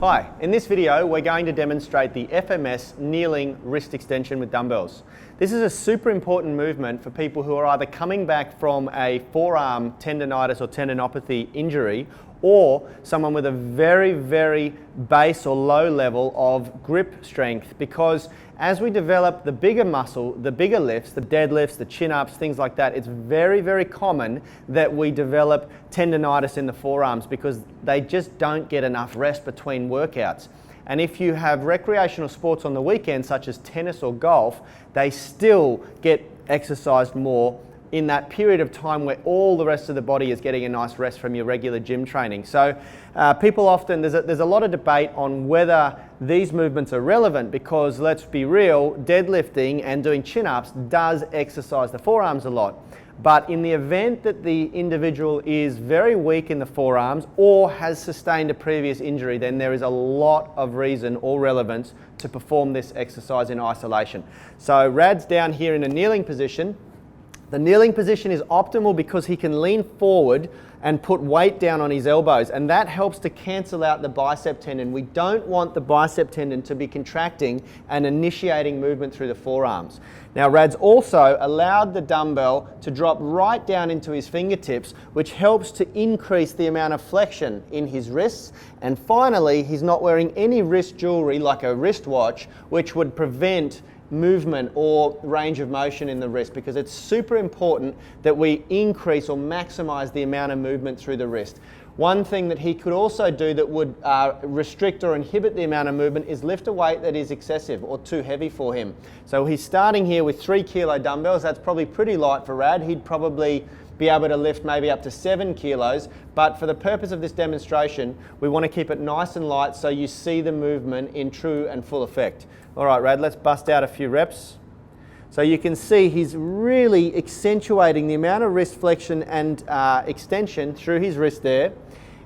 Hi, in this video we're going to demonstrate the FMS kneeling wrist extension with dumbbells. This is a super important movement for people who are either coming back from a forearm tendinitis or tendinopathy injury, or someone with a very base or low level of grip strength, because as we develop the bigger muscle, the bigger lifts, the deadlifts, the chin-ups, things like that, it's very common that we develop tendinitis in the forearms because they just don't get enough rest between workouts. And if you have recreational sports on the weekend, such as tennis or golf, they still get exercised more in that period of time where all the rest of the body is getting a nice rest from your regular gym training. So people often, there's a lot of debate on whether these movements are relevant, because let's be real, deadlifting and doing chin-ups does exercise the forearms a lot. But in the event that the individual is very weak in the forearms or has sustained a previous injury, then there is a lot of reason or relevance to perform this exercise in isolation. So Rad's down here in a kneeling position. The kneeling position is optimal because he can lean forward and put weight down on his elbows, and that helps to cancel out the bicep tendon. We don't want the bicep tendon to be contracting and initiating movement through the forearms. Now Rad's also allowed the dumbbell to drop right down into his fingertips, which helps to increase the amount of flexion in his wrists. And finally, he's not wearing any wrist jewelry like a wristwatch, which would prevent movement or range of motion in the wrist, because it's super important that we increase or maximize the amount of movement through the wrist. One thing that he could also do that would restrict or inhibit the amount of movement is lift a weight that is excessive or too heavy for him. So he's starting here with 3 kilo dumbbells. That's probably pretty light for Rad. He'd probably be able to lift maybe up to 7 kilos, but for the purpose of this demonstration, we want to keep it nice and light so you see the movement in true and full effect. All right, Rad, let's bust out a few reps. So you can see he's really accentuating the amount of wrist flexion and extension through his wrist there,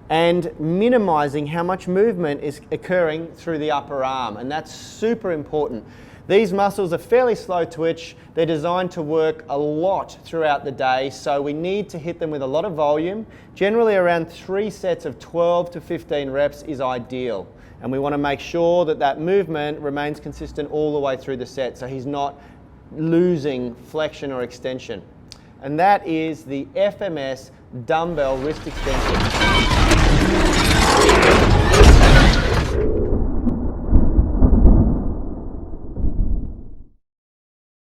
and minimizing how much movement is occurring through the upper arm, and that's super important. These muscles are fairly slow twitch. They're designed to work a lot throughout the day, so we need to hit them with a lot of volume. Generally around 3 sets of 12 to 15 reps is ideal. And we want to make sure that that movement remains consistent all the way through the set, so he's not losing flexion or extension. And that is the FMS dumbbell wrist extension.